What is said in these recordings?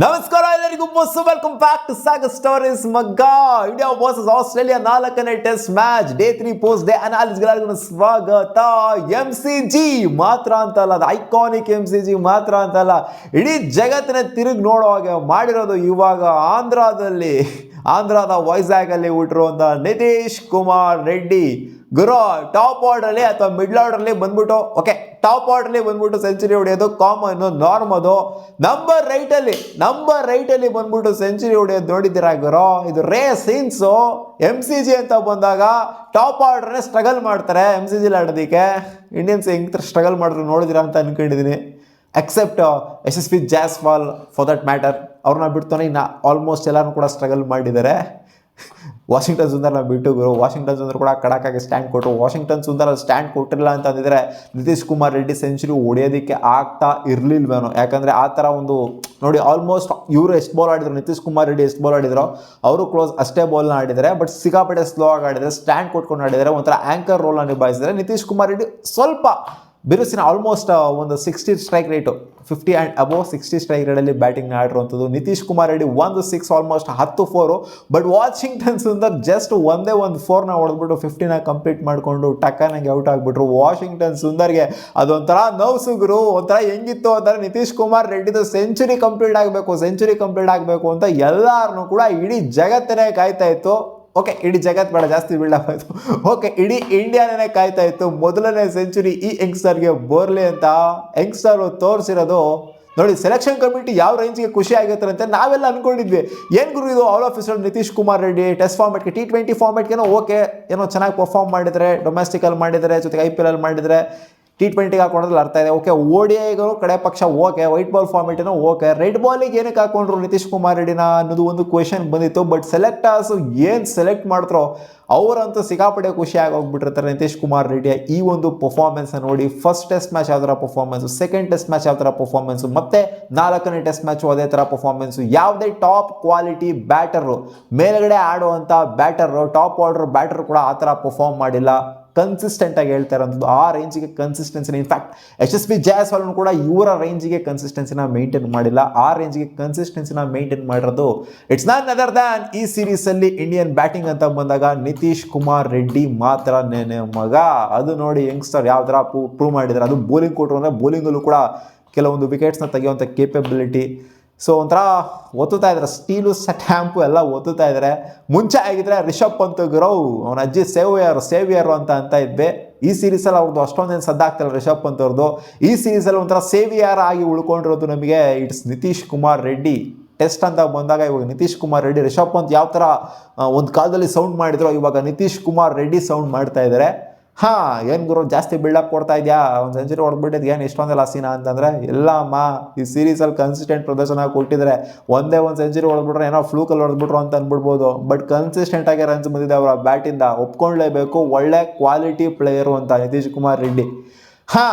ನಮಸ್ಕಾರ ಎಲ್ಲರಿಗೂ welcome back to Sagar stories ಮಗ್ಗ. ಇಂಡಿಯಾ ವರ್ಸಸ್ ಆಸ್ಟ್ರೇಲಿಯಾ 4ನೇ test match day 3 post day ಅನಾಲಿಸಿಸ್ಗಳಿಗೂ ಸ್ವಾಗತ. MCG ಮಾತ್ರ ಅಂತಲ್ಲ, ಅದು ಐಕಾನಿಕ್ MCG ಮಾತ್ರ ಅಂತಲ್ಲ, ಇಡೀ ಜಗತ್ತಿನ ತಿರುಗಿ ನೋಡೋ ಹಾಗೆ ಮಾಡಿರೋದು ಇವಾಗ ಆಂಧ್ರದ ವೈಜಾಗಲ್ಲಿ ಹುಟ್ಟಿರುವಂಥ ನಿತೀಶ್ ಕುಮಾರ್ ರೆಡ್ಡಿ. ಗುರು ಟಾಪ್ ಆರ್ಡ್ರಲ್ಲಿ ಅಥವಾ ಮಿಡ್ಲ್ ಆರ್ಡ್ರಲ್ಲಿ ಬಂದ್ಬಿಟ್ಟು ಟಾಪ್ ಆರ್ಡ್ರಲ್ಲಿ ಬಂದ್ಬಿಟ್ಟು ಸೆಂಚುರಿ ಹೊಡೆಯೋದು ಕಾಮನ್, ನಾರ್ಮ್. ಅದು ನಂಬರ್ ರೈಟಲ್ಲಿ ಬಂದ್ಬಿಟ್ಟು ಸೆಂಚುರಿ ಹೊಡೆಯೋದು ನೋಡಿದ್ದೀರಾ ಗುರು? ಇದು ರೇರ್ ಸೀನ್ಸು. MCG ಅಂತ ಬಂದಾಗ ಟಾಪ್ ಆರ್ಡ್ರನ್ನೇ ಸ್ಟ್ರಗಲ್ ಮಾಡ್ತಾರೆ MCG ಆಡೋದಕ್ಕೆ. ಇಂಡಿಯನ್ಸ್ ಹೆಂಗೆ ಸ್ಟ್ರಗಲ್ ಮಾಡಿದ್ರು ನೋಡಿದಿರಾ ಅಂತ ಅನ್ಕೊಂಡಿದ್ದೀನಿ. Except Yashasvi Jaiswal for that matter. ಅವ್ರನ್ನ ಬಿಡ್ತಾನೆ ಇನ್ನು ಆಲ್ಮೋಸ್ಟ್ ಎಲ್ಲರೂ ಕೂಡ ಸ್ಟ್ರಗಲ್ ಮಾಡಿದ್ದಾರೆ. ವಾಷಿಂಗ್ಟನ್ ಸುಂದರ್ನ ಬಿಟ್ಟು ಗುರು, ವಾಷಿಂಗ್ಟನ್ ಸುಂದರ್ ಕೂಡ ಕಡಕಾಗಿ ಸ್ಟ್ಯಾಂಡ್ ಕೊಟ್ಟರು. ವಾಷಿಂಗ್ಟನ್ ಸುಂದರ್ ಸ್ಟ್ಯಾಂಡ್ ಕೊಟ್ಟಿರಲಿಲ್ಲ ಅಂತಂದಿದ್ರೆ ನಿತೀಶ್ ಕುಮಾರ್ ರೆಡ್ಡಿ ಸೆಂಚುರಿ ಹೊಡೆಯೋದಕ್ಕೆ ಆಗ್ತಾ ಇರಲಿಲ್ವೇನೋ. ಯಾಕಂದರೆ ಆ ಥರ ಒಂದು ನೋಡಿ, ಆಲ್ಮೋಸ್ಟ್ ಇವರು ಎಷ್ಟು ಬಾಲ್ ಆಡಿದ್ರು, ನಿತೀಶ್ ಕುಮಾರ್ ರೆಡ್ಡಿ ಎಷ್ಟು ಬಾಲ್ ಆಡಿದ್ರು, ಅವರು ಕ್ಲೋಸ್ ಅಷ್ಟೇ ಬಾಲ್ನ ಆಡಿದ್ದಾರೆ. ಬಟ್ ಸಿಕ್ಕಾಪಟ್ಟೆ ಸ್ಲೋ ಆಗಿ ಆಡಿದ್ದಾರೆ, ಸ್ಟ್ಯಾಂಡ್ ಕೊಟ್ಕೊಂಡು ಆಡಿದ್ದಾರೆ, ಒಂಥರ ಆ್ಯಂಕರ್ ರೋಲ್ನ ನಿಭಾಯಿಸಿದ್ದಾರೆ. ನಿತೀಶ್ ಕುಮಾರ್ ರೆಡ್ಡಿ ಸ್ವಲ್ಪ ಬಿರುಸಿನ ಆಲ್ಮೋಸ್ಟ್ ಒಂದು 60 strike rate, 50 and above 60 strike ರೇಟಲ್ಲಿ ಬ್ಯಾಟಿಂಗ್ನ ಆಡಿರುವಂಥದ್ದು. Nitish Kumar Reddy 1 6 almost 10 4. But Washington Sundar just ಒಂದೇ 4ನ ಹೊಡೆದ್ಬಿಟ್ಟು 50ನ ಕಂಪ್ಲೀಟ್ ಮಾಡಿಕೊಂಡು ಟಕ್ಕನಾಗಿ ಔಟ್ ಆಗಿಬಿಟ್ರು. ವಾಷಿಂಗ್ಟನ್ ಸುಂದರ್ಗೆ ಅದೊಂಥರ ನೋವ್ಸುಗುರು. ಒಂಥರ ಹೆಂಗಿತ್ತು ಅಂದರೆ ನಿತೀಶ್ ಕುಮಾರ್ ರೆಡ್ಡಿದು ಸೆಂಚುರಿ ಕಂಪ್ಲೀಟ್ ಆಗಬೇಕು ಅಂತ ಎಲ್ಲರನ್ನೂ ಕೂಡ ಇಡೀ ಜಗತ್ತನ್ನೇ ಕಾಯ್ತಾ ಇತ್ತು. ಇಡೀ ಜಗತ್ತು ಬೇಡ, ಜಾಸ್ತಿ ಬಿಲ್ಡಪ್ ಆಯಿತು. ಇಡೀ ಇಂಡಿಯಾನೇ ಕಾಯ್ತಾ ಇತ್ತು ಮೊದಲನೇ ಸೆಂಚುರಿ ಈ ಯಂಗ್ಸ್ಟರ್ಗೆ ಬರಲಿ ಅಂತ. ಯಂಗ್ಸ್ಟರು ತೋರಿಸಿರೋದು ನೋಡಿ. ಸೆಲೆಕ್ಷನ್ ಕಮಿಟಿ ಯಾವ ರೇಂಜ್ಗೆ ಖುಷಿ ಆಗಿರ್ತಾರಂತೆ ನಾವೆಲ್ಲ ಅಂದ್ಕೊಂಡಿದ್ವಿ. ಏನು ಗುರು ಇದು all of is Nitish Kumar Reddy test ಫಾರ್ಮೆಟ್ಗೆ, T20 ಫಾರ್ಮೆಟ್ಗೇನೋ ಏನೋ ಚೆನ್ನಾಗಿ ಪರ್ಫಾರ್ಮ್ ಮಾಡಿದರೆ, ಡೊಮೆಸ್ಟಿಕಲ್ಲಿ ಮಾಡಿದರೆ, ಜೊತೆಗೆ IPL ಮಾಡಿದರೆ, T20ಗೆ ಹಾಕೊಂಡ್ರಲ್ಲಿ ಅರ್ಥ ಇದೆ. ODIಗಳು ಕಡೆ ಪಕ್ಷ ವೈಟ್ ಬಾಲ್ ಫಾರ್ಮೆಟೇನೋ ರೆಡ್ ಬಾಲಿಗೆ ಏನಕ್ಕೆ ಹಾಕೊಂಡ್ರು ನಿತೀಶ್ ಕುಮಾರ್ ರೆಡ್ಡಿನ ಅನ್ನೋದು ಒಂದು ಕ್ವೆಶನ್ ಬಂದಿತ್ತು. ಬಟ್ ಸೆಲೆಕ್ಟರ್ಸು ಏನು ಸೆಲೆಕ್ಟ್ ಮಾಡಿದ್ರೋ ಅವರಂತೂ ಸಿಕ್ಕಾಪಟ್ಟೆ ಖುಷಿಯಾಗಿ ಹೋಗ್ಬಿಟ್ಟಿರ್ತಾರೆ ನಿತೀಶ್ ಕುಮಾರ್ ರೆಡ್ಡಿಯ ಈ ಒಂದು ಪರ್ಫಾರ್ಮೆನ್ಸ್ನ ನೋಡಿ. ಫಸ್ಟ್ ಟೆಸ್ಟ್ ಮ್ಯಾಚ್ ಯಾವ ಥರ ಪರ್ಫಾರ್ಮೆನ್ಸು, ಸೆಕೆಂಡ್ ಟೆಸ್ಟ್ ಮ್ಯಾಚ್ ಯಾವ ಥರ ಪರ್ಫಾರ್ಮೆನ್ಸು, ಮತ್ತೆ 4ನೇ ಟೆಸ್ಟ್ ಮ್ಯಾಚು ಅದೇ ಥರ ಪರ್ಫಾರ್ಮೆನ್ಸು. ಯಾವುದೇ ಟಾಪ್ ಕ್ವಾಲಿಟಿ ಬ್ಯಾಟರು, ಮೇಲ್ಗಡೆ ಆಡುವಂಥ ಬ್ಯಾಟರು, ಟಾಪ್ ಆರ್ಡರ್ ಬ್ಯಾಟರ್ ಕೂಡ ಆ ಥರ ಪರ್ಫಾರ್ಮ್ ಮಾಡಿಲ್ಲ. ಕನ್ಸಿಸ್ಟೆಂಟಾಗಿ ಹೇಳ್ತಾ ಇರೋಂಥದ್ದು ಆ ರೇಂಜಿಗೆ ಕನ್ಸಿಸ್ಟೆನ್ಸಿನ. ಇನ್ಫ್ಯಾಕ್ಟ್ ಯಶಸ್ವಿ ಜಾಯ್ಸ್ವಾಲ್ನು ಕೂಡ ಇವರ ರೇಂಜಿಗೆ ಕನ್ಸಿಸ್ಟೆನ್ಸಿನ ಮೇಂಟೈನ್ ಮಾಡಿಲ್ಲ. ಆ ರೇಂಜಿಗೆ ಕನ್ಸಿಸ್ಟೆನ್ಸಿನ ಮೇಂಟೈನ್ ಮಾಡಿರೋದು ಇಟ್ಸ್ ನಾಟ್ ಅದರ್ ದ್ಯಾನ್ ಈ ಸೀರೀಸಲ್ಲಿ ಇಂಡಿಯನ್ ಬ್ಯಾಟಿಂಗ್ ಅಂತ ಬಂದಾಗ ನಿತೀಶ್ ಕುಮಾರ್ ರೆಡ್ಡಿ ಮಾತ್ರ ನೇನೆ ಮಗ. ಅದು ನೋಡಿ ಯಂಗ್ಸ್ಟರ್ ಯಾವ ಥರ ಪ್ರೂವ್ ಮಾಡಿದ್ದಾರೆ. ಅದು ಬೌಲಿಂಗ್ ಕೊಟ್ಟರು ಅಂದರೆ ಬೌಲಿಂಗಲ್ಲೂ ಕೂಡ ಕೆಲವೊಂದು ವಿಕೆಟ್ಸ್ನ ತೆಗೆಯುವಂಥ ಕೇಪಬಿಲಿಟಿ. ಸೊ ಒಂಥರ ಒತ್ತುತ್ತಾ ಇದ್ದಾರೆ, ಸ್ಟೀಲು ಸ್ಟ್ಯಾಂಪು ಎಲ್ಲ ಒತ್ತುತ್ತಾ ಇದ್ದಾರೆ. ಮುಂಚೆ ಆಗಿದ್ರೆ ರಿಷಬ್ ಪಂತ್ ಗುರು, ಅವನ ಅಜ್ಜಿ ಸೇವಿಯರು ಅಂತ ಇದ್ದೆ. ಈ ಸೀರೀಸಲ್ಲಿ ಅವ್ರದ್ದು ಅಷ್ಟೊಂದೇನು ಸದ್ದಾಗ್ತಿಲ್ಲ ರಿಷಬ್ ಪಂತ್ ಅವ್ರದ್ದು. ಈ ಸೀರೀಸಲ್ಲಿ ಒಂಥರ ಸೇವಿಯರ್ ಆಗಿ ಉಳ್ಕೊಂಡಿರೋದು ನಮಗೆ ಇಟ್ಸ್ ನಿತೀಶ್ ಕುಮಾರ್ ರೆಡ್ಡಿ. ಟೆಸ್ಟ್ ಅಂತ ಬಂದಾಗ ಇವಾಗ ನಿತೀಶ್ ಕುಮಾರ್ ರೆಡ್ಡಿ, ರಿಷಬ್ ಪಂತ್ ಯಾವ ಥರ ಒಂದು ಕಾಲದಲ್ಲಿ ಸೌಂಡ್ ಮಾಡಿದ್ರು, ಇವಾಗ ನಿತೀಶ್ ಕುಮಾರ್ ರೆಡ್ಡಿ ಸೌಂಡ್ ಮಾಡ್ತಾ ಇದ್ದಾರೆ. ಏನು ಗುರು ಜಾಸ್ತಿ ಬಿಲ್ಡಪ್ ಕೊಡ್ತಾ ಇದೆಯಾ, ಒಂದು ಸೆಂಚುರಿ ಹೊಡೆದ್ಬಿಟ್ಟಿದ್ದು ಏನು ಇಷ್ಟೊಂದೆಲ್ಲ ಸೀನಾ ಅಂತಂದರೆ, ಎಲ್ಲಮ್ಮ ಈ ಸೀರೀಸಲ್ಲಿ ಕನ್ಸಿಸ್ಟೆಂಟ್ ಪ್ರದರ್ಶನ ಕೊಟ್ಟಿದ್ದಾರೆ. ಒಂದೇ ಒಂದು ಸೆಂಚುರಿ ಹೊಡೆದ್ಬಿಟ್ರೆ ಏನೋ ಫ್ಲೂಕಲ್ಲಿ ಹೊಡೆದ್ಬಿಟ್ರು ಅಂತ ಅಂದ್ಬಿಡ್ಬೋದು. ಬಟ್ ಕನ್ಸಿಸ್ಟೆಂಟಾಗಿ ರನ್ಸ್ ಬಂದಿದೆ ಅವರ ಬ್ಯಾಟಿಂದ, ಒಪ್ಕೊಳ್ಳೇಬೇಕು. ಒಳ್ಳೆ ಕ್ವಾಲಿಟಿ ಪ್ಲೇಯರು ಅಂತ ನಿತೀಶ್ ಕುಮಾರ್ ರೆಡ್ಡಿ.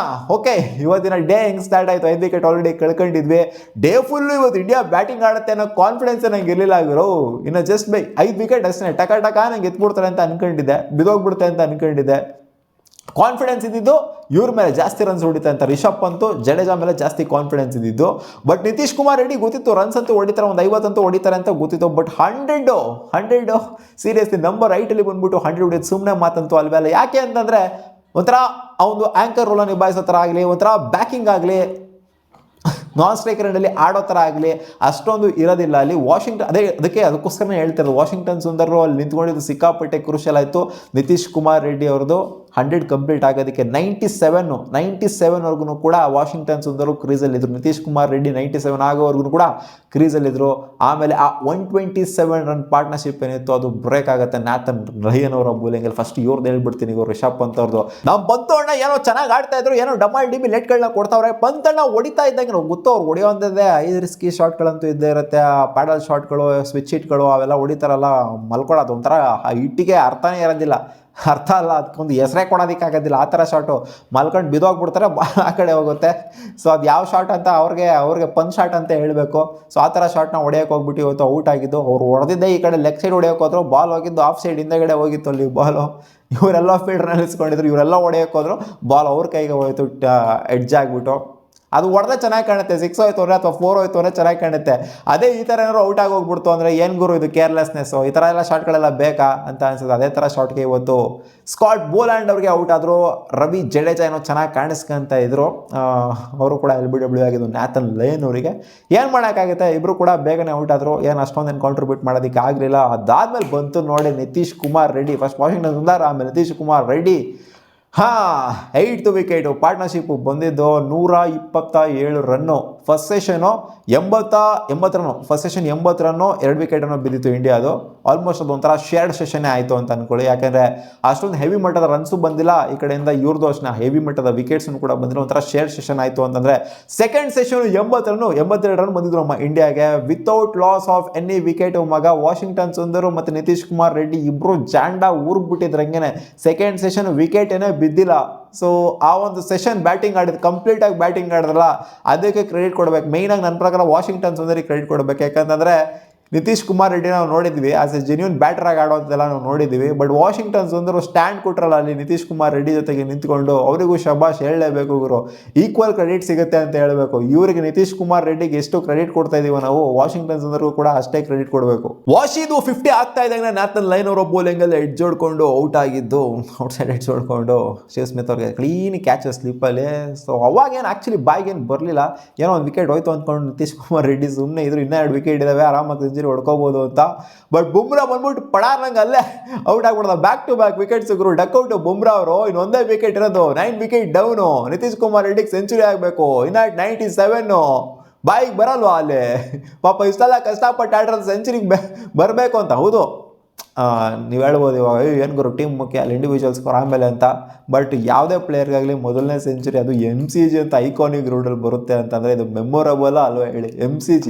ಇವತ್ತಿನ ಡೇ ಹೆಂಗೆ ಸ್ಟಾರ್ಟ್ ಆಯಿತು, 5 ವಿಕೆಟ್ ಆಲ್ರೆಡಿ ಕಳ್ಕೊಂಡಿದ್ವಿ. ಡೇ ಫುಲ್ಲು ಇವತ್ತು ಇಂಡಿಯಾ ಬ್ಯಾಟಿಂಗ್ ಆಡುತ್ತೆ ಅನ್ನೋ ಕಾನ್ಫಿಡೆನ್ಸ್ ನಂಗೆ ಇರಲಿಲ್ಲ ಆಗಿರೋ. ಇನ್ನು ಜಸ್ಟ್ 5 ವಿಕೆಟ್ ಅಷ್ಟೇ, ಟಕ ನಂಗೆ ಎತ್ಬಿಡ್ತಾರೆ ಅಂತ ಅನ್ಕೊಂಡಿದ್ದೆ, ಬಿದೋಗ್ಬಿಡುತ್ತೆ ಅಂತ ಅನ್ಕೊಂಡಿದ್ದೆ. ಕಾನ್ಫಿಡೆನ್ಸ್ ಇದ್ದಿದ್ದು ಇವ್ರ ಮೇಲೆ ಜಾಸ್ತಿ ರನ್ಸ್ ಹೊಡಿತಾರೆ ಅಂತ, ರಿಷಬ್ ಪಂತ್ ಜಡೇಜಾ ಮೇಲೆ ಜಾಸ್ತಿ ಕಾನ್ಫಿಡೆನ್ಸ್ ಇದ್ದಿದ್ದು. ಬಟ್ ನಿತೀಶ್ ಕುಮಾರ್ ರೆಡ್ಡಿ ಗೊತ್ತಿತ್ತು ರನ್ಸ್ ಅಂತೂ ಹೊಡಿತಾರೆ, ಒಂದು 50 ಅಂತೂ ಹೊಡಿತಾರೆ ಅಂತ ಗೊತ್ತಿತ್ತು. ಬಟ್ 100 ಸೀರಿಯಸ್ಲಿ ನಂಬರ್ ರೈಟಲ್ಲಿ ಬಂದ್ಬಿಟ್ಟು 100 ಹೊಡಿಯೋದು ಸುಮ್ಮನೆ ಮಾತಂತೂ ಅಲ್ವೇ ಅಲ್ಲ. ಯಾಕೆ ಅಂತಂದರೆ ಒಂಥರ ಆ ಒಂದು ಆ್ಯಂಕರ್ ರೋಲನ್ನು ನಿಭಾಯಿಸೋ ಥರ ಆಗಲಿ, ಒಂಥರ ಬ್ಯಾಕಿಂಗ್ ಆಗಲಿ, ನಾನ್ ಸ್ಟ್ರೈಕ್ ರೇಂಡಲ್ಲಿ ಆಡೋ ಥರ ಆಗಲಿ ಅಷ್ಟೊಂದು ಇರೋದಿಲ್ಲ ಅಲ್ಲಿ. ಅದಕ್ಕೋಸ್ಕರನೇ ಹೇಳ್ತಿರೋದು, ವಾಷಿಂಗ್ಟನ್ ಸುಂದರ್ ಅಲ್ಲಿ ನಿಂತ್ಕೊಂಡಿದ್ದು ಸಿಕ್ಕಾಪಟ್ಟೆ ಕ್ರೂಷಿಯಲ್ ಆಯಿತು. ನಿತೀಶ್ ಕುಮಾರ್ ರೆಡ್ಡಿ ಅವ್ರದ್ದು 100 ಕಂಪ್ಲೀಟ್ ಆಗೋದಕ್ಕೆ 97ವರೆಗೂ ಕೂಡ ವಾಷಿಂಗ್ಟನ್ ಸುಂದರು ಕ್ರೀಸಲ್ಲಿದ್ದರು. ನಿತೀಶ್ ಕುಮಾರ್ ರೆಡ್ಡಿ 97 ಆಗೋವರೆಗೂ ಕೂಡ ಕ್ರೀಸಲ್ಲಿದ್ದರು. ಆಮೇಲೆ ಆ 127 ರನ್ ಪಾರ್ಟ್ನರ್ಶಿಪ್ ಏನಿತ್ತು ಅದು ಬ್ರೇಕ್ ಆಗುತ್ತೆ ನ್ಯಾಥನ್ ರಯನ್ ಅವರ ಬೌಲಿಂಗಲ್ಲಿ. ಫಸ್ಟ್ ಇವ್ರದ್ದು ಹೇಳ್ಬಿಡ್ತೀನಿ, ಇವರು ರಿಷಬ್ ಪಂತ್ ಅವ್ರದ್ದು. ನಾವು ಪಂತ್ ಅಣ್ಣ ಏನೋ ಚೆನ್ನಾಗಿ ಆಡ್ತಾ ಇದ್ರು, ಏನೋ ಡಬಲ್ ಲೆಟ್ಗಳನ್ನ ಕೊಡ್ತಾವ್ರೆ. ಪಂತ್ ಅಣ್ಣ ಹೊಡಿತಾ ಇದ್ದಂಗೆ ಗೊತ್ತು ಅವ್ರು ಹೊಡೆಯೋಂಥದ್ದೇ 5 ರಿಸ್ಕಿ ಶಾಟ್ಗಳಂತೂ ಇದ್ದೇ ಇರುತ್ತೆ. ಪ್ಯಾಡಲ್ ಶಾಟ್ಗಳು, ಸ್ವಿಚ್ ಹಿಟ್ಗಳು ಅವೆಲ್ಲ ಹೊಡಿತಾರಲ್ಲ, ಮಲ್ಕೊಳ್ಳೋದು ಒಂಥರ ಹಿಟ್ಟಿಗೆ ಅರ್ಥನೇ ಇರೋದಿಲ್ಲ. ಅದಕ್ಕೊಂದು ಹೆಸರೇ ಕೊಡೋದಕ್ಕಾಗೋದಿಲ್ಲ. ಆ ಥರ ಶಾಟು ಮಲ್ಕೊಂಡು ಬಿದೋಗ್ಬಿಡ್ತಾರೆ, ಬಾಲ್ ಆ ಕಡೆ ಹೋಗುತ್ತೆ. ಸೊ ಅದು ಯಾವ ಶಾಟ್ ಅಂತ ಅವ್ರಿಗೆ ಪಂಚ್ ಶಾಟ್ ಅಂತ ಹೇಳಬೇಕು. ಸೊ ಆ ಥರ ಶಾಟ್ನ ಹೊಡೆಯೋಕೆ ಹೋಗ್ಬಿಟ್ಟು ಇವತ್ತು ಔಟ್ ಆಗಿದ್ದು. ಅವ್ರು ಹೊಡೆದಿದ್ದೆ ಈ ಕಡೆ ಲೆಗ್ ಸೈಡ್ ಹೊಡೆಯೋಕೆ ಹೋದ್ರು, ಬಾಲ್ ಹೋಗಿದ್ದು ಆಫ್ ಸೈಡ್ ಹಿಂದೆಗಡೆ ಹೋಗಿತ್ತು ಅಲ್ಲಿ ಬಾಲು. ಇವರೆಲ್ಲ ಫೀಲ್ಡ್ರಲ್ಲಿ ನಿಲ್ಸ್ಕೊಂಡಿದ್ರು, ಇವರೆಲ್ಲ ಹೊಡೆಯೋಕೆ ಹೋದ್ರು, ಬಾಲ್ ಅವ್ರ ಕೈಗೆ ಹೋಯಿತು ಎಡ್ಜ್ ಆಗಿಬಿಟ್ಟು. ಅದು ಹೊಡೆದ್ರೆ ಚೆನ್ನಾಗಿ ಕಾಣುತ್ತೆ, 6 ಹೋಯ್ತು ಅಂದರೆ ಅಥವಾ 4 ಹೋಯ್ತು ಅಂದರೆ ಚೆನ್ನಾಗಿ ಕಾಣುತ್ತೆ. ಅದೇ ಈ ಥರ ಏನಾದ್ರು ಔಟ್ ಆಗಿ ಹೋಗ್ಬಿಡ್ತು ಅಂದರೆ ಏನು ಗುರು ಇದು ಕೇರ್ಲೆಸ್ನೆಸ್ಸು, ಈ ಥರ ಎಲ್ಲ ಶಾಟ್ಗಳೆಲ್ಲ ಬೇಕಾ ಅಂತ ಅನ್ಸುತ್ತೆ. ಅದೇ ಥರ ಶಾಟ್ಗೆ ಇವತ್ತು ಸ್ಕಾಟ್ ಬೋಲ್ಯಾಂಡ್ ಅವ್ರಿಗೆ ಔಟ್ ಆದರು. ರವಿ ಜಡೇಜಾ ಏನೋ ಚೆನ್ನಾಗಿ ಕಾಣಿಸ್ಕೊಂತ ಇದ್ರು, ಅವರು ಕೂಡ LBW ಆಗಿದ್ದು ನ್ಯಾಥನ್ ಲಯನ್ ಅವರಿಗೆ. ಏನು ಮಾಡೋಕ್ಕಾಗುತ್ತೆ, ಇಬ್ಬರು ಕೂಡ ಬೇಗನೆ ಔಟ್ ಆದರು, ಏನು ಅಷ್ಟೊಂದೇನು ಕಾಂಟ್ರಿಬ್ಯೂಟ್ ಮಾಡೋದಕ್ಕೆ ಆಗಲಿಲ್ಲ. ಅದಾದ್ಮೇಲೆ ಬಂತು ನೋಡಿ ನಿತೀಶ್ ಕುಮಾರ್ ರೆಡ್ಡಿ, ಫಸ್ಟ್ ವಾಷಿಂಗ್ಟನ್ ಸುಂದರ್, ಆಮೇಲೆ Nitish Kumar Reddy. 8th wicket partnership ಬಂದಿದ್ದು 127 run. First session 80 run, first session 80 run, 2 ವಿಕೆಟನ್ನು ಬಿದ್ದಿತ್ತು ಇಂಡಿಯಾದು. ಆಲ್ಮೋಸ್ಟ್ ಅದು ಒಂಥರ ಶೇರ್ಡ್ ಸೆಷನ್ನೇ ಆಯಿತು ಅಂತ ಅಂದ್ಕೊಳ್ಳಿ, ಯಾಕೆಂದರೆ ಅಷ್ಟೊಂದು ಹೆವಿ ಮಟ್ಟದ ರನ್ಸು ಬಂದಿಲ್ಲ ಈ ಕಡೆಯಿಂದ, ಇವ್ರದ್ದು ಅಷ್ಟನ್ನ ಹೆವಿ ಮಟ್ಟದ ವಿಕೆಟ್ಸನ್ನು ಕೂಡ ಬಂದಿಲ್ಲ, ಒಂಥರ ಶೇರ್ಡ್ ಸೆಷನ್ ಆಯಿತು ಅಂತಂದರೆ. ಸೆಕೆಂಡ್ ಸೆಷನ್ 80 ರನ್ನು, 82 ರನ್ ಬಂದಿದ್ರು ನಮ್ಮ ಇಂಡಿಯಾಗೆ without loss of any wicket. ಮಗ ವಾಷಿಂಗ್ಟನ್ ಸುಂದರು ಮತ್ತು ನಿತೀಶ್ ಕುಮಾರ್ ರೆಡ್ಡಿ ಇಬ್ಬರು ಜಾಂಡ ಊರ್ಬಿಟ್ಟಿದ್ರಂಗೆ. ಸೆಕೆಂಡ್ ಸೆಷನ್ ವಿಕೆಟ್ ಏನೇ ಬಿದ್ದಿಲ್ಲ. ಸೊ ಆ ಒಂದು ಸೆಷನ್ ಬ್ಯಾಟಿಂಗ್ ಆಡಿದ್ದು, ಕಂಪ್ಲೀಟಾಗಿ ಬ್ಯಾಟಿಂಗ್ ಆಡಿದ್ರಲ್ಲ, ಅದಕ್ಕೆ ಕ್ರೆಡಿಟ್ ಕೊಡಬೇಕು. ಮೇಯ್ನಾಗಿ ನನ್ನ ಪ್ರಕಾರ ವಾಷಿಂಗ್ಟನ್ ಸುಂದರಿಗೆ ಕ್ರೆಡಿಟ್ ಕೊಡಬೇಕು. ಯಾಕಂತಂದರೆ ನಿತೀಶ್ ಕುಮಾರ್ ರೆಡ್ಡಿ ನಾವು ನೋಡಿದ್ವಿ ಆಸ್ ಎ ಜೆನ್ಯೂನ್ ಬ್ಯಾಟರ್ ಆಗಿ ಆಡೋದೆಲ್ಲ ನಾವು ನೋಡಿದ್ವಿ. ಬಟ್ ವಾಷಿಂಗ್ಟನ್ ಸುಂದರು ಸ್ಟ್ಯಾಂಡ್ ಕೊಟ್ರಲ್ಲ ಅಲ್ಲಿ ನಿತೀಶ್ ಕುಮಾರ್ ರೆಡ್ಡಿ ಜೊತೆಗೆ ನಿಂತ್ಕೊಂಡು, ಅವರಿಗೂ ಶಬಾಷ್ ಹೇಳಲೇಬೇಕು ಗುರು. ಈಕ್ವಲ್ ಕ್ರೆಡಿಟ್ ಸಿಗುತ್ತೆ ಅಂತ ಹೇಳಬೇಕು. ಇವರಿಗೆ ನಿತೀಶ್ ಕುಮಾರ್ ರೆಡ್ಡಿಗೆ ಎಷ್ಟು ಕ್ರೆಡಿಟ್ ಕೊಡ್ತಾ ಇದೀವೋ ನಾವು, ವಾಷಿಂಗ್ಟನ್ ಸುಂದರ್ಗೂ ಕೂಡ ಅಷ್ಟೇ ಕ್ರೆಡಿಟ್ ಕೊಡಬೇಕು. ವಾಶಿದು 50 ಆಗ್ತಾ ಇದ್ದಾಗ ನ್ಯಾಥನ್ ಲಯನ್ ಅವರು ಬೌಲಿಂಗಲ್ಲಿ ಎಡ್ಜ್ ಹೊಡ್ಕೊಂಡು ಔಟ್ ಆಗಿದ್ದು, ಔಟ್ಸೈಡ್ ಎಡ್ಜ್ ಹೊಡ್ಕೊಂಡು ಶಿವ್ ಸ್ಮಿತ್ ಅವ್ರಿಗೆ ಕ್ಲೀನ್ ಕ್ಯಾಚ್ ಸ್ಲಿಪ್ಪಲ್ಲಿ. ಸೊ ಅವಾಗೇನು ಆ್ಯಕ್ಚುಲಿ ಬಾಯ್ಗೇನು ಬರಲಿಲ್ಲ, ಏನೋ ಒಂದು ವಿಕೆಟ್ ಹೋಯ್ತು ಅಂದ್ಕೊಂಡು ನಿತೀಶ್ ಕುಮಾರ್ ರೆಡ್ಡಿ ಸುಮ್ಮನೆ ಇದ್ರು, ಇನ್ನೂ 2 ವಿಕೆಟ್ ಇದಾವೆ ಆರಾಮಾಗಿ ಹೊಡ್ಕೋಬಹುದು ಅಂತ. ಬಟ್ ಬುಮ್ರಾ ಬಂದ್ಬಿಟ್ಟು ಪಡಾರ್ನಂಗೆ ಅಲ್ಲೇ ಔಟ್ ಆಗ್ಬಿಡ್ದ. ಬ್ಯಾಕ್ ಟು ಬ್ಯಾಕ್ ವಿಕೆಟ್ ಸಿಗ್ರು, ಡಕ್ಔಟ್ ಬುಮ್ರಾ ಅವರು. ಇನ್ನೊಂದೇ ವಿಕೆಟ್ ಇರೋದು, 9 ವಿಕೆಟ್ ಡೌನು. ನಿತೀಶ್ ಕುಮಾರ್ ರೆಡ್ಡಿಗೆ ಸೆಂಚುರಿ ಆಗಬೇಕು, ಇನ್ನ 97 ಬಾಯಿಗೆ ಬರಲ್ವಾ ಅಲ್ಲಿ. ಪಾಪ ಇಷ್ಟೆಲ್ಲ ಕಷ್ಟಪಟ್ಟು ಆಡಿರೋದು ಸೆಂಚುರಿಗೆ ಬರಬೇಕು ಅಂತ. ಹೌದು, ನೀವು ಹೇಳ್ಬೋದು ಇವಾಗ ಏನು ಗುರು ಟೀಮ್ ಮುಖ್ಯ, ಅಲ್ಲಿ ಇಂಡಿವಿಜುವಲ್ ಸ್ಕೋರ್ ಆಮೇಲೆ ಅಂತ. ಬಟ್ ಯಾವುದೇ ಪ್ಲೇಯರ್ಗಾಗಲಿ ಮೊದಲನೇ ಸೆಂಚುರಿ, ಅದು MCG ಅಂತ ಐಕಾನಿಕ್ ರೂಡಲ್ಲಿ ಬರುತ್ತೆ ಅಂತಂದರೆ ಇದು ಮೆಮೊರಬಲ್ ಅಲ್ವಾ ಹೇಳಿ. MCG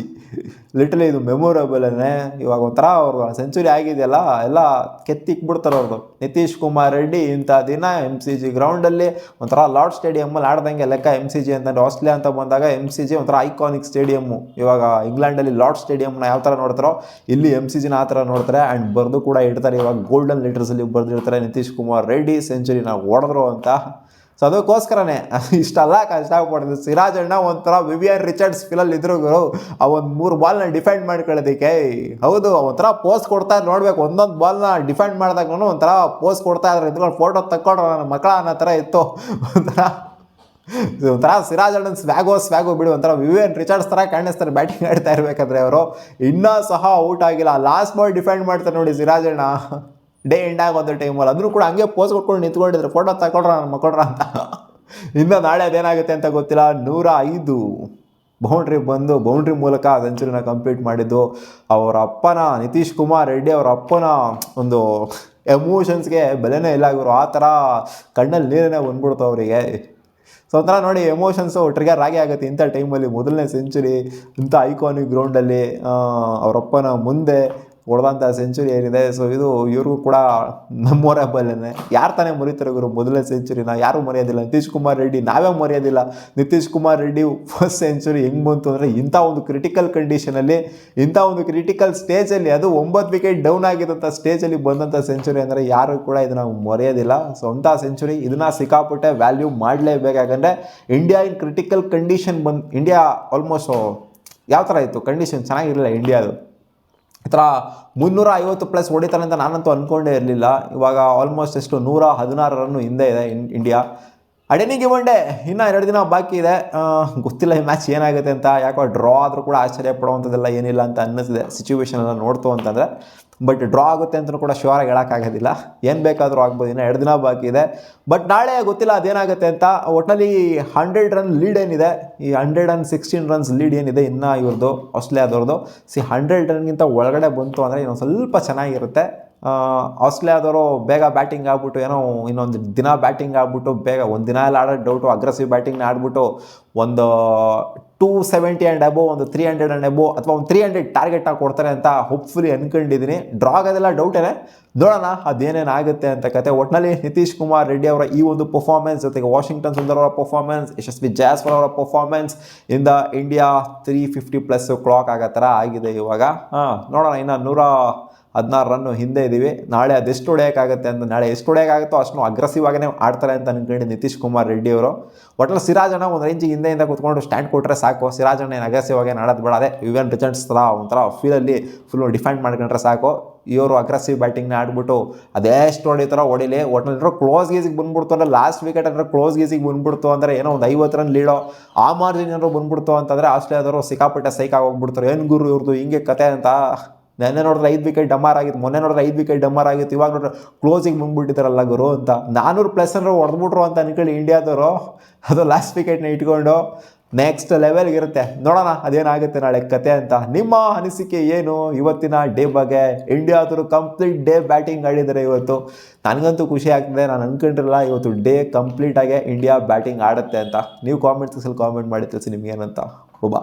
ಲಿಟ್ರಲಿ ಇದು ಮೆಮೊರಬಲೇ. ಇವಾಗ ಒಂಥರ ಅವ್ರದ್ದು ಸೆಂಚುರಿ ಆಗಿದೆಯಲ್ಲ, ಎಲ್ಲ ಕೆತ್ತಿಕ್ಬಿಡ್ತಾರೆ ಅವ್ರದ್ದು. ನಿತೀಶ್ ಕುಮಾರ್ ರೆಡ್ಡಿ ಇಂಥ ದಿನ MCG ಗ್ರೌಂಡಲ್ಲಿ ಒಂಥರ ಲಾರ್ಡ್ ಸ್ಟೇಡಿಯಮ್ಮಲ್ಲಿ ಆಡ್ದಂಗೆ ಲೆಕ್ಕ. MCG ಅಂತಂದರೆ ಆಸ್ಟ್ರೇಲಿಯಾ ಅಂತ ಬಂದಾಗ MCG ಒಂಥರ ಐಕಾನಿಕ್ ಸ್ಟೇಡಿಯಮ್ಮು. ಇವಾಗ ಇಂಗ್ಲೆಂಡಲ್ಲಿ ಲಾರ್ಡ್ ಸ್ಟೇಡಿಯಮ್ನ ಯಾವ ಥರ ನೋಡ್ತಾರೋ, ಇಲ್ಲಿ MCGನ ಆ ಥರ ನೋಡ್ತಾರೆ. ಆ್ಯಂಡ್ ಬರೆದು ಕೂಡ ಇಡ್ತಾರೆ, ಇವಾಗ ಗೋಲ್ಡನ್ ಲೆಟರ್ಸಲ್ಲಿ ಬರೆದಿರ್ತಾರೆ ನಿತೀಶ್ ಕುಮಾರ್ ರೆಡ್ಡಿ ಸೆಂಚುರಿನ ಹೊಡೆದ್ರು ಅಂತ. ಸೊ ಅದಕ್ಕೋಸ್ಕರನೇ ಇಷ್ಟೆಲ್ಲ ಕಷ್ಟಪಡ್ತಿದ್ದು. ಸಿರಾಜ್ ಅಣ್ಣ ಒಂಥರ ವಿವಿಯನ್ ರಿಚರ್ಡ್ಸ್ ಫೀಲಲ್ಲಿ ಇದ್ರು ಗುರು, ಆ ಒಂದು 3 ಬಾಲ್ನ ಡಿಫೆಂಡ್ ಮಾಡ್ಕೊಳ್ಳೋದಕ್ಕೆ. ಹೌದು, ಒಂಥರ ಪೋಸ್ ಕೊಡ್ತಾ ನೋಡ್ಬೇಕು, ಒಂದೊಂದು ಬಾಲ್ನ ಡಿಫೆಂಡ್ ಮಾಡಿದಾಗ ಒಂಥರ ಪೋಸ್ ಕೊಡ್ತಾ ಇದ್ರೆ, ಇದ್ಕೊಂಡು ಫೋಟೋ ತಕ್ಕೊಂಡ್ರು ನನ್ನ ಮಕ್ಕಳ ಅನ್ನೋ ಥರ ಇತ್ತು. ಒಂಥರ ಸಿರಾಜ್ ಅಣ್ಣನ ಸ್ವ್ಯಾಗೋ ಬಿಡು, ಒಂಥರ ವಿವಿಯನ್ ರಿಚರ್ಡ್ಸ್ ಥರ ಕಾಣಿಸ್ತಾರೆ ಬ್ಯಾಟಿಂಗ್ ಆಡ್ತಾ ಇರಬೇಕಾದ್ರೆ. ಅವರು ಇನ್ನೂ ಸಹ ಔಟ್ ಆಗಿಲ್ಲ, ಲಾಸ್ಟ್ ಬಾಲ್ ಡಿಫೆಂಡ್ ಮಾಡ್ತಾರೆ ನೋಡಿ ಸಿರಾಜ್ ಅಣ್ಣ. ಡೇ ಎಂಡ್ ಆಗೋದು ಟೈಮಲ್ಲಿ ಅಂದರೂ ಕೂಡ ಹಂಗೆ ಪೋಸ್ ಕೊಟ್ಕೊಂಡು ನಿಂತ್ಕೊಂಡಿದ್ರೆ, ಫೋಟೋ ತಗೊಳ್ರ ನನ್ನ ಮಕ್ಕಳ್ರ ಅಂತ. ಇನ್ನು ನಾಳೆ ಅದೇನಾಗುತ್ತೆ ಅಂತ ಗೊತ್ತಿಲ್ಲ. 105 ಬೌಂಡ್ರಿ ಮೂಲಕ ಸೆಂಚುರಿನ ಕಂಪ್ಲೀಟ್ ಮಾಡಿದ್ದು. ಅವರ ಅಪ್ಪನ ನಿತೀಶ್ ಕುಮಾರ್ ರೆಡ್ಡಿ ಅವರ ಅಪ್ಪನ ಒಂದು ಎಮೋಷನ್ಸ್ಗೆ ಬೆಲೆನೇ ಇಲ್ಲ ಗುರು. ಆ ಥರ ಕಣ್ಣಲ್ಲಿ ನೀರನ್ನೇ ಬಂದ್ಬಿಡ್ತು ಅವರಿಗೆ. ಸೊ ಒಂಥರ ನೋಡಿ, ಎಮೋಷನ್ಸು ಟ್ರಿಗರ್ ಆಗುತ್ತೆ ಇಂಥ ಟೈಮಲ್ಲಿ. ಮೊದಲನೇ ಸೆಂಚುರಿ ಇಂಥ ಐಕಾನಿಕ್ ಗ್ರೌಂಡಲ್ಲಿ ಅವರಪ್ಪನ ಮುಂದೆ ಹೊಡೆದಂಥ ಸೆಂಚುರಿ ಏನಿದೆ. ಸೊ ಇದು ಇವ್ರಿಗೂ ಕೂಡ ಮೆಮೊರೇಬಲ್ನೇ. ಯಾರು ತಾನೇ ಮರೀತಾರೆ ಗುರು ಮೊದಲನೇ ಸೆಂಚುರಿನ? ಯಾರೂ ಮರೆಯೋದಿಲ್ಲ. ನಿತೀಶ್ ಕುಮಾರ್ ರೆಡ್ಡಿ ನಾವೇ ಮರೆಯೋದಿಲ್ಲ. ನಿತೀಶ್ ಕುಮಾರ್ ರೆಡ್ಡಿ ಫಸ್ಟ್ ಸೆಂಚುರಿ ಹೆಂಗೆ ಬಂತು ಅಂದರೆ, ಇಂಥ ಒಂದು ಕ್ರಿಟಿಕಲ್ ಕಂಡೀಷನಲ್ಲಿ, ಇಂಥ ಒಂದು ಕ್ರಿಟಿಕಲ್ ಸ್ಟೇಜಲ್ಲಿ, ಅದು 9 ವಿಕೆಟ್ ಡೌನ್ ಆಗಿದ್ದಂಥ ಸ್ಟೇಜಲ್ಲಿ ಬಂದಂಥ ಸೆಂಚುರಿ ಅಂದರೆ ಯಾರು ಕೂಡ ಇದನ್ನು ಮರೆಯೋದಿಲ್ಲ. ಸೊ ಅಂಥ ಸೆಂಚುರಿ, ಇದನ್ನು ಸಿಕ್ಕಾಪಟ್ಟೆ ವ್ಯಾಲ್ಯೂ ಮಾಡಲೇಬೇಕು. ಯಾಕಂದರೆ India in critical condition India almost ಯಾವ ಥರ ಇತ್ತು ಕಂಡೀಷನ್, ಚೆನ್ನಾಗಿರಲಿಲ್ಲ ಇಂಡಿಯಾದು. ಈ ಥರ 350+ ಹೊಡಿತಾರೆ ಅಂತ ನಾನಂತೂ ಅಂದ್ಕೊಂಡೇ ಇರಲಿಲ್ಲ. ಇವಾಗ ಆಲ್ಮೋಸ್ಟ್ ಎಷ್ಟು 116 ರನ್ನು ಹಿಂದೆ ಇದೆ ಇಂಡಿಯಾ. ಅಡೆನಿಗೆ ಒನ್ ಡೇ ಇನ್ನೂ 2 ದಿನ ಬಾಕಿ ಇದೆ. ಗೊತ್ತಿಲ್ಲ ಈ ಮ್ಯಾಚ್ ಏನಾಗುತ್ತೆ ಅಂತ. ಯಾಕೋ ಡ್ರಾ ಆದರೂ ಕೂಡ ಆಶ್ಚರ್ಯ ಪಡುವಂಥದ್ದೆಲ್ಲ ಏನಿಲ್ಲ ಅಂತ ಅನ್ನಿಸಿದೆ ಸಿಚುವೇಶನ್ ಎಲ್ಲ ನೋಡ್ತು ಅಂತಂದರೆ. ಬಟ್ ಡ್ರಾ ಆಗುತ್ತೆ ಅಂತಲೂ ಕೂಡ ಶ್ಯೂರಾಗಿ ಹೇಳೋಕ್ಕಾಗೋದಿಲ್ಲ, ಏನು ಬೇಕಾದರೂ ಆಗ್ಬೋದು. ಇನ್ನೂ 2 ದಿನ ಬಾಕಿ ಇದೆ. ಬಟ್ ನಾಳೆ ಗೊತ್ತಿಲ್ಲ ಅದೇನಾಗುತ್ತೆ ಅಂತ. ಒಟ್ಟಿನಲ್ಲಿ 100 ರನ್ ಲೀಡ್ ಏನಿದೆ, ಈ 116 ರನ್ಸ್ ಲೀಡ್ ಏನಿದೆ ಇನ್ನು ಇವ್ರದ್ದು ಆಸ್ಟ್ರೇಲಿಯಾದವ್ರದ್ದು. 100 ರನ್ಗಿಂತ ಒಳಗಡೆ ಬಂತು ಅಂದರೆ ಇನ್ನೊಂದು ಸ್ವಲ್ಪ ಚೆನ್ನಾಗಿರುತ್ತೆ. ಆಸ್ಟ್ರೇಲಿಯಾದವರು ಬೇಗ ಬ್ಯಾಟಿಂಗ್ ಆಗ್ಬಿಟ್ಟು, ಏನೋ ಇನ್ನೊಂದು ದಿನ ಬ್ಯಾಟಿಂಗ್ ಆಗ್ಬಿಟ್ಟು ಬೇಗ ಒಂದು ದಿನ ಎಲ್ಲ ಆಡೋದು ಡೌಟು, ಅಗ್ರೆಸಿವ್ ಬ್ಯಾಟಿಂಗ್ನ ಆಡ್ಬಿಟ್ಟು ಒಂದು 270 ಆ್ಯಂಡ್ ಅಬೋ, ಒಂದು 300 ಆ್ಯಂಡ್ ಅಬೋ, ಅಥವಾ ಒಂದು 300 ಟಾರ್ಗೆಟ್ನ ಕೊಡ್ತಾರೆ ಅಂತ ಹೋಪ್ಫುಲಿ ಅನ್ಕೊಂಡಿದ್ದೀನಿ. ಡ್ರಾ ಆಗೋದೆಲ್ಲ ಡೌಟೇನೆ, ನೋಡೋಣ ಅದೇನೇನು ಆಗುತ್ತೆ ಅಂತ ಕತೆ. ಒಟ್ಟಿನಲ್ಲಿ ನಿತೀಶ್ ಕುಮಾರ್ ರೆಡ್ಡಿ ಅವರ ಈ ಒಂದು ಪರ್ಫಾರ್ಮೆನ್ಸ್ ಜೊತೆಗೆ ವಾಷಿಂಗ್ಟನ್ ಸುಂದರ್ ಅವರ ಪರ್ಫಾರ್ಮೆನ್ಸ್, ಯಶಸ್ವಿ ಜಾಸ್ವಾಲ್ ಅವರ ಪರ್ಫಾರ್ಮೆನ್ಸ್ ಇಂದ ಇಂಡಿಯಾ 350+ ಕ್ಲಾಕ್ ಆಗೋ ಥರ ಆಗಿದೆ ಇವಾಗ. ನೋಡೋಣ, ಇನ್ನು 116 ರನ್ನು ಹಿಂದೆ ಇದ್ದೀವಿ. ನಾಳೆ ಅದೆಷ್ಟು ಹೊಡೆಯೋಕ್ಕಾಗುತ್ತೆ ಅಂತ, ನಾಳೆ ಎಷ್ಟು ಹೊಡೆಯೋಕ್ಕಾಗುತ್ತೋ ಅಷ್ಟು ಅಗ್ರೆಸಿವ್ ಆಗೇ ಆಡ್ತಾರೆ ಅಂತ ಅನ್ಕೊಂಡು ನಿತೀಶ್ ಕುಮಾರ್ ರೆಡ್ಡಿ ಅವರು. ಒಟ್ಟಲ್ಲಿ ಸಿರಾಜ್ ಅಣ್ಣ ಒಂದು ರೇಂಜಿಗೆ ಹಿಂದೆಯಿಂದ ಕೂತ್ಕೊಂಡು ಸ್ಟ್ಯಾಂಡ್ ಕೊಟ್ಟರೆ ಸಾಕು. ಸಿರಾಜ್ ಅಣ್ಣ ಏನು ಅಗ್ರೆಸಿವ್ ಆಗಿ ಆಡೋದು ಬೇಡ, ಅದೇ ಯುವನ್ ರಿಚರ್ಡ್ಸ್ ಥರ ಒಂಥರ ಫೀಲಲ್ಲಿ ಫುಲ್ಲು ಡಿಫೆಂಡ್ ಮಾಡ್ಕೊಂಡ್ರೆ ಸಾಕು. ಇವರು ಅಗ್ರೆಸಿವ್ ಬ್ಯಾಟಿಂಗ್ನ ಆಡ್ಬಿಟ್ಟು ಅದೆಷ್ಟು ಹೊಡಿತಾರೋ ಹೊಡಿಲಿ. ಒಟ್ಟಿನಲ್ಲಿ ಕ್ಲೋಸ್ ಗೀಸಿಗೆ ಬಂದ್ಬಿಡ್ತು ಅಂದರೆ, ಲಾಸ್ಟ್ ವಿಕೆಟ್ ಅಂದರೆ ಕ್ಲೋಸ್ ಗೀಸಿಗೆ ಬಂದ್ಬಿಡ್ತು ಅಂದರೆ, ಏನೋ ಒಂದು 50 ರನ್ ಲೀಡೋ ಆ ಮಾರ್ಜಿನ್ ಏನಾದ್ರು ಬಂದ್ಬಿಡ್ತು ಅಂತಂದರೆ ಆಸ್ಟ್ರೇಲಿಯಾದವರು ಸಿಕ್ಕಾಪಟ್ಟೆ ಸೈಕಾಗಿ ಹೋಗ್ಬಿಡ್ತಾರೆ. ಏನು ಗುರು ಇವ್ರದ್ದು ಹಿಂಗೆ ಕತೆ ಅಂತ. ನೆನ್ನೆ ನೋಡಿದ್ರೆ 5 ವಿಕೆಟ್ ಡಮಾರ್ ಆಗಿತ್ತು, ಮೊನ್ನೆ ನೋಡಿದ್ರೆ 5 ವಿಕೆಟ್ ಡಮಾರ್ ಆಗಿತ್ತು, ಇವಾಗ ನೋಡಿದ್ರೆ ಕ್ಲೋಸಿಗೆ ಬಂದ್ಬಿಟ್ಟಿದ್ದಾರಲ್ಲ ಗುರು ಅಂತ. 400+ ಅಂದ್ರೆ ಹೊಡೆದ್ಬಿಟ್ರು ಅಂತ ಅನ್ಕೊಳ್ಳಿ ಇಂಡಿಯಾದವರು. ಅದು ಲಾಸ್ಟ್ ವಿಕೆಟ್ನ ಇಟ್ಕೊಂಡು ನೆಕ್ಸ್ಟ್ ಲೆವೆಲ್ಗೆ ಇರುತ್ತೆ. ನೋಡೋಣ ಅದೇನಾಗುತ್ತೆ ನಾಳೆ ಕತೆ ಅಂತ. ನಿಮ್ಮ ಅನಿಸಿಕೆ ಏನು ಇವತ್ತಿನ ಡೇ ಬಗ್ಗೆ? ಇಂಡಿಯಾದವರು ಕಂಪ್ಲೀಟ್ ಡೇ ಬ್ಯಾಟಿಂಗ್ ಆಡಿದ್ದಾರೆ ಇವತ್ತು. ನನಗಂತೂ ಖುಷಿ ಆಗ್ತಿದೆ, ನಾನು ಅನ್ಕೊಂಡಿರಲ್ಲ ಇವತ್ತು ಡೇ ಕಂಪ್ಲೀಟಾಗೆ ಇಂಡಿಯಾ ಬ್ಯಾಟಿಂಗ್ ಆಡುತ್ತೆ ಅಂತ. ನೀವು ಕಾಮೆಂಟ್ಸಲ್ಲಿ ಕಾಮೆಂಟ್ ಮಾಡಿ ತಿಳಿಸಿ ನಿಮ್ಗೇನಂತ. ಒಬ್ಬ